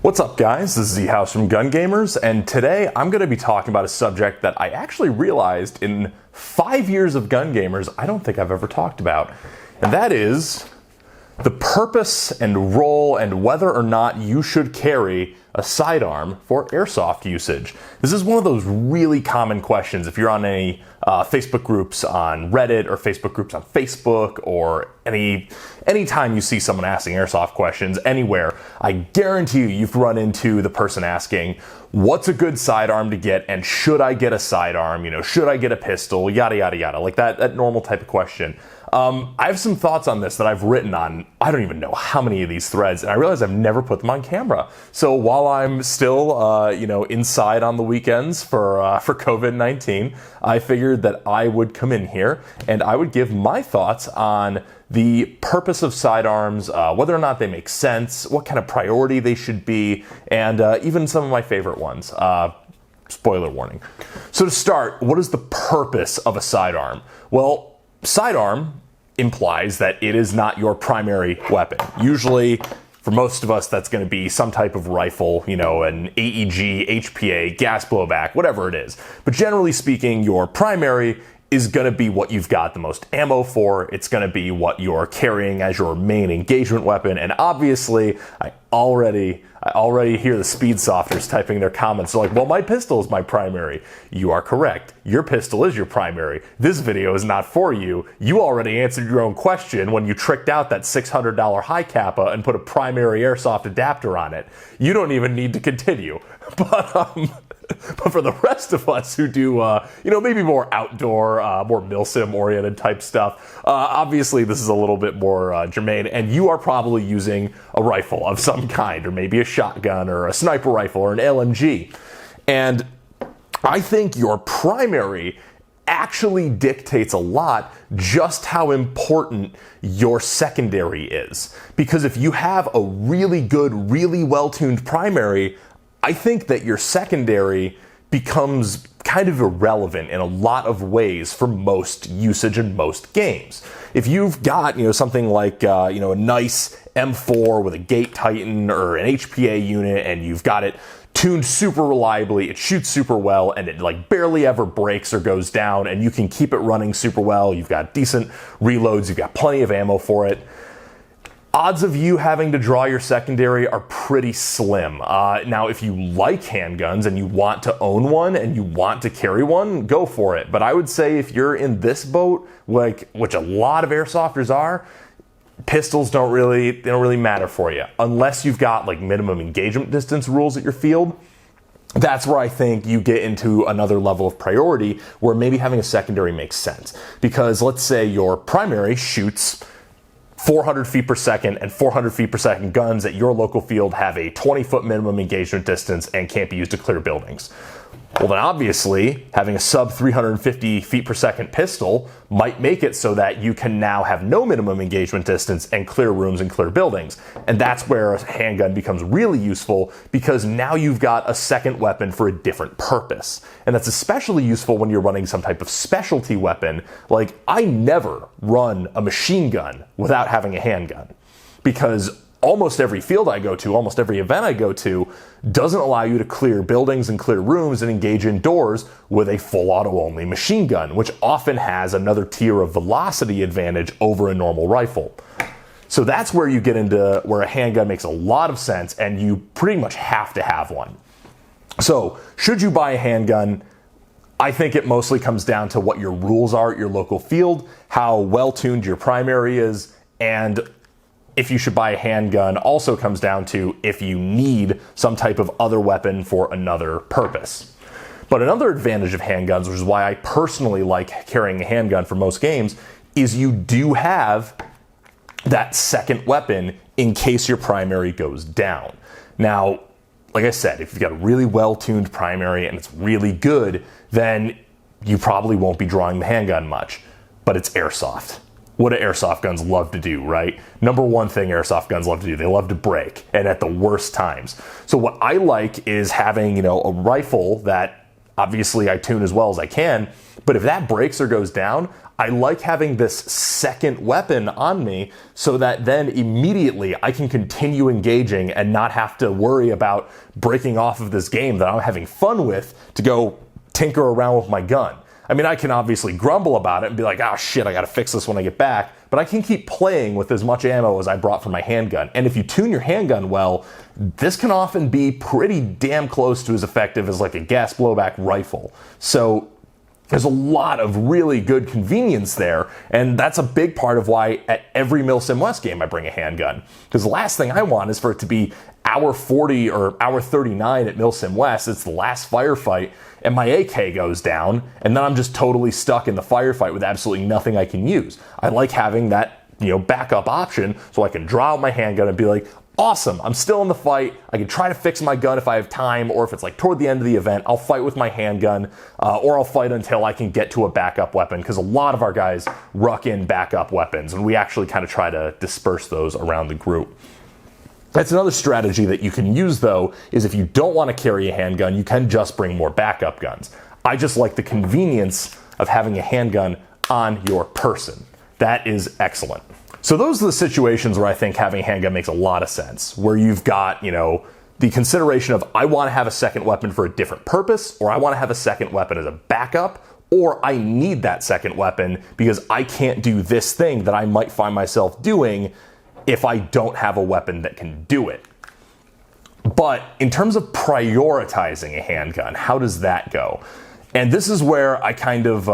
What's up, guys? This is Z-House from Gun Gamers, and today I'm going to be talking about a subject that I actually realized in 5 years of Gun Gamers I don't think I've ever talked about, and that is the purpose and role and whether or not you should carry a sidearm for airsoft usage. This is one of those really common questions if you're on any Facebook groups on Reddit or Facebook groups on Facebook, or anytime you see someone asking airsoft questions anywhere. I guarantee you've run into the person asking, what's a good sidearm to get, and should I get a sidearm? Should I get a pistol? Yada, yada, yada. Like that normal type of question. I have some thoughts on this that I've written on, I don't even know how many of these threads, and I realize I've never put them on camera. So while I'm still, inside on the weekends for COVID-19, I figured that I would come in here and I would give my thoughts on the purpose of sidearms, whether or not they make sense, what kind of priority they should be, and even some of my favorite ones. Spoiler warning. So to start, what is the purpose of a sidearm? Well, sidearm implies that it is not your primary weapon. Usually, for most of us, that's going to be some type of rifle, an AEG, HPA, gas blowback, whatever it is. But generally speaking, your primary is going to be what you've got the most ammo for. It's going to be what you're carrying as your main engagement weapon. And obviously, I already hear the speed softers typing their comments. They're like, well, my pistol is my primary. You are correct. Your pistol is your primary. This video is not for you. You already answered your own question when you tricked out that $600 high kappa and put a primary airsoft adapter on it. You don't even need to continue. But for the rest of us who do, maybe more outdoor, more milsim oriented type stuff, obviously this is a little bit more germane, and you are probably using a rifle of some kind, or maybe a shotgun or a sniper rifle or an LMG. And I think your primary actually dictates a lot just how important your secondary is. Because if you have a really good, really well-tuned primary, I think that your secondary becomes kind of irrelevant in a lot of ways for most usage in most games. If you've got, something like, a nice M4 with a gate titan or an HPA unit, and you've got it tuned super reliably, it shoots super well, and it barely ever breaks or goes down, and you can keep it running super well, you've got decent reloads, you've got plenty of ammo for it, odds of you having to draw your secondary are pretty slim. Now, if you like handguns and you want to own one and you want to carry one, go for it. But I would say if you're in this boat, which a lot of airsofters are, pistols don't really matter for you. Unless you've got minimum engagement distance rules at your field. That's where I think you get into another level of priority where maybe having a secondary makes sense. Because let's say your primary shoots 400 feet per second and 400 feet per second guns at your local field have a 20-foot minimum engagement distance and can't be used to clear buildings. Well, then obviously, having a sub 350 feet per second pistol might make it so that you can now have no minimum engagement distance and clear rooms and clear buildings. And that's where a handgun becomes really useful, because now you've got a second weapon for a different purpose. And that's especially useful when you're running some type of specialty weapon. Like, I never run a machine gun without having a handgun, because almost every field I go to, almost every event I go to, doesn't allow you to clear buildings and clear rooms and engage indoors with a full auto-only machine gun, which often has another tier of velocity advantage over a normal rifle. So that's where you get into where a handgun makes a lot of sense, and you pretty much have to have one. So, should you buy a handgun? I think it mostly comes down to what your rules are at your local field, how well-tuned your primary is, and if you should buy a handgun also comes down to if you need some type of other weapon for another purpose. But another advantage of handguns, which is why I personally like carrying a handgun for most games, is you do have that second weapon in case your primary goes down. Now, like I said, if you've got a really well-tuned primary and it's really good, then you probably won't be drawing the handgun much. But it's airsoft. What do airsoft guns love to do, right? Number one thing airsoft guns love to do, they love to break, and at the worst times. So what I like is having, a rifle that Obviously, I tune as well as I can, but if that breaks or goes down, I like having this second weapon on me so that then immediately I can continue engaging and not have to worry about breaking off of this game that I'm having fun with to go tinker around with my gun. I mean, I can obviously grumble about it and be like, oh shit, I gotta fix this when I get back, but I can keep playing with as much ammo as I brought for my handgun. And if you tune your handgun well, this can often be pretty damn close to as effective as like a gas blowback rifle. So there's a lot of really good convenience there, and that's a big part of why at every Milsim West game I bring a handgun. Because the last thing I want is for it to be hour 40 or hour 39 at Milsim West, it's the last firefight, and my AK goes down, and then I'm just totally stuck in the firefight with absolutely nothing I can use. I like having that, backup option so I can draw out my handgun and be like, awesome, I'm still in the fight. I can try to fix my gun if I have time, or if it's like toward the end of the event, I'll fight with my handgun, or I'll fight until I can get to a backup weapon, because a lot of our guys ruck in backup weapons, and we actually kind of try to disperse those around the group. That's another strategy that you can use, though, is if you don't want to carry a handgun, you can just bring more backup guns. I just like the convenience of having a handgun on your person. That is excellent. So those are the situations where I think having a handgun makes a lot of sense, where you've got, the consideration of I want to have a second weapon for a different purpose, or I want to have a second weapon as a backup, or I need that second weapon because I can't do this thing that I might find myself doing if I don't have a weapon that can do it. But in terms of prioritizing a handgun, how does that go? And this is where I kind of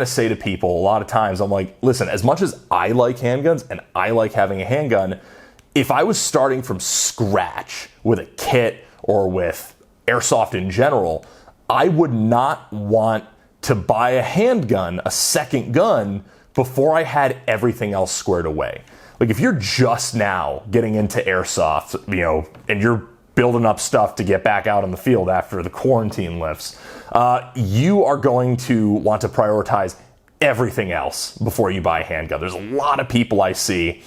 say to people a lot of times, I'm like, listen, as much as I like handguns and I like having a handgun, if I was starting from scratch with a kit or with Airsoft in general, I would not want to buy a handgun, a second gun, before I had everything else squared away. Like if you're just now getting into Airsoft, and you're building up stuff to get back out in the field after the quarantine lifts, you are going to want to prioritize everything else before you buy a handgun. There's a lot of people I see,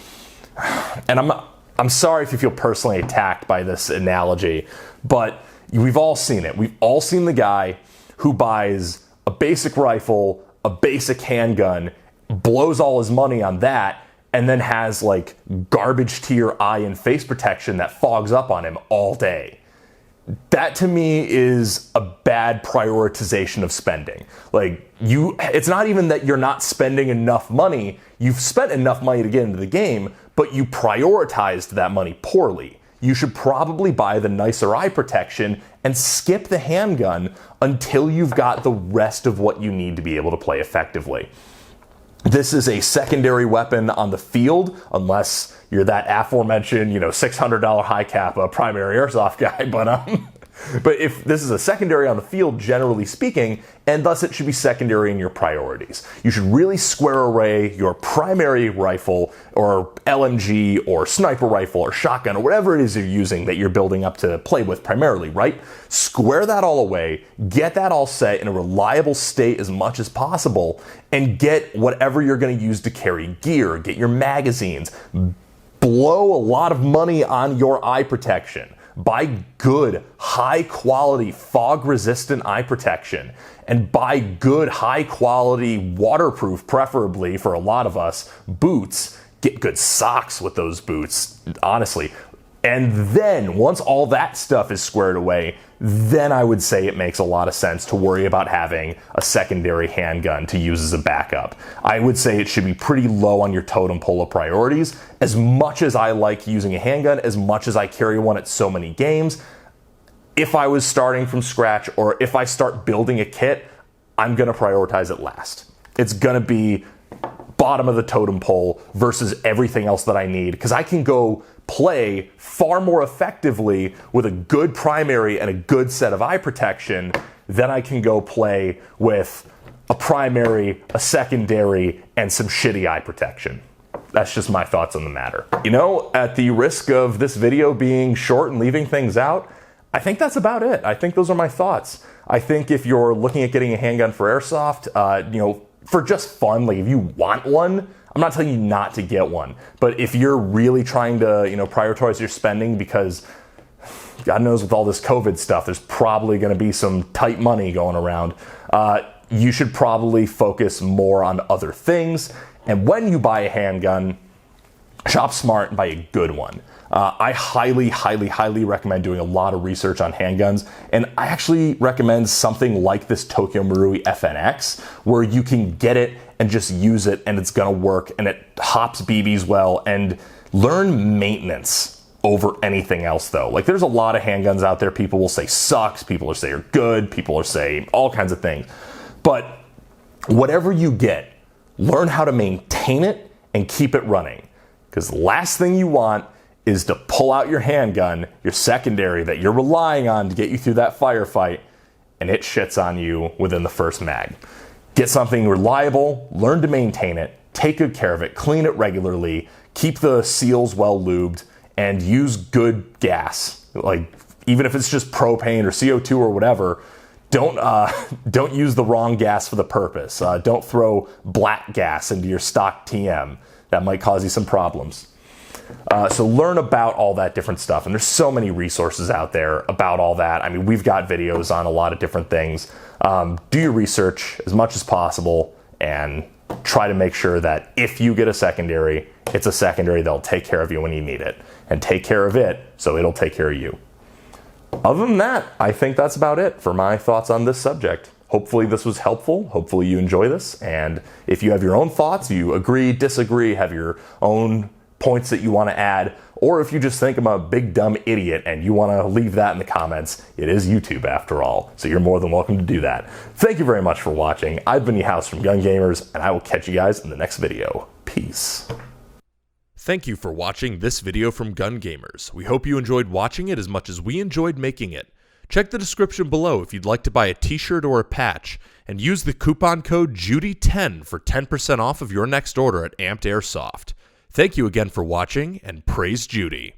and I'm sorry if you feel personally attacked by this analogy, but we've all seen it. We've all seen the guy who buys a basic rifle, a basic handgun, blows all his money on that, and then has like garbage to your eye and face protection that fogs up on him all day. That to me is a bad prioritization of spending. It's not even that you're not spending enough money. You've spent enough money to get into the game, but you prioritized that money poorly. You should probably buy the nicer eye protection and skip the handgun until you've got the rest of what you need to be able to play effectively. This is a secondary weapon on the field, unless you're that aforementioned, $600 high cap primary airsoft guy. But if this is a secondary on the field, generally speaking, and thus it should be secondary in your priorities. You should really square away your primary rifle or LMG or sniper rifle or shotgun or whatever it is you're using that you're building up to play with primarily, right? Square that all away, get that all set in a reliable state as much as possible, and get whatever you're going to use to carry gear, get your magazines, blow a lot of money on your eye protection. Buy good, high-quality, fog-resistant eye protection, and buy good, high-quality, waterproof, preferably for a lot of us, boots. Get good socks with those boots, honestly. And then, once all that stuff is squared away, then I would say it makes a lot of sense to worry about having a secondary handgun to use as a backup. I would say it should be pretty low on your totem pole of priorities. As much as I like using a handgun, as much as I carry one at so many games, if I was starting from scratch or if I start building a kit, I'm going to prioritize it last. It's going to be bottom of the totem pole versus everything else that I need, because I can go play far more effectively with a good primary and a good set of eye protection than I can go play with a primary, a secondary, and some shitty eye protection. That's just my thoughts on the matter. At the risk of this video being short and leaving things out, I think that's about it. I think those are my thoughts. I think if you're looking at getting a handgun for Airsoft, for just fun, like if you want one, I'm not telling you not to get one, but if you're really trying to, prioritize your spending because God knows with all this COVID stuff, there's probably going to be some tight money going around. You should probably focus more on other things. And when you buy a handgun, shop smart and buy a good one. I highly, highly, highly recommend doing a lot of research on handguns, and I actually recommend something like this Tokyo Marui FNX, where you can get it and just use it, and it's gonna work, and it hops BBs well, and learn maintenance over anything else though. Like, there's a lot of handguns out there people will say sucks, people will say are good, people will say all kinds of things. But whatever you get, learn how to maintain it and keep it running. Because the last thing you want is to pull out your handgun, your secondary that you're relying on to get you through that firefight, and it shits on you within the first mag. Get something reliable, learn to maintain it, take good care of it, clean it regularly, keep the seals well lubed, and use good gas. Like, even if it's just propane or CO2 or whatever, don't use the wrong gas for the purpose. Don't throw black gas into your stock TM. That might cause you some problems. So learn about all that different stuff. And there's so many resources out there about all that. I mean, we've got videos on a lot of different things. Do your research as much as possible and try to make sure that if you get a secondary, it's a secondary that'll take care of you when you need it, and take care of it so it'll take care of you. Other than that, I think that's about it for my thoughts on this subject. Hopefully this was helpful. Hopefully you enjoy this. And if you have your own thoughts, you agree, disagree, have your own points that you want to add, or if you just think I'm a big dumb idiot and you want to leave that in the comments, it is YouTube after all, so you're more than welcome to do that. Thank you very much for watching. I've been your host from Gun Gamers, and I will catch you guys in the next video. Peace. Thank you for watching this video from Gun Gamers. We hope you enjoyed watching it as much as we enjoyed making it. Check the description below if you'd like to buy a t-shirt or a patch, and use the coupon code JUDY10 for 10% off of your next order at Amped Airsoft. Thank you again for watching, and praise Judy.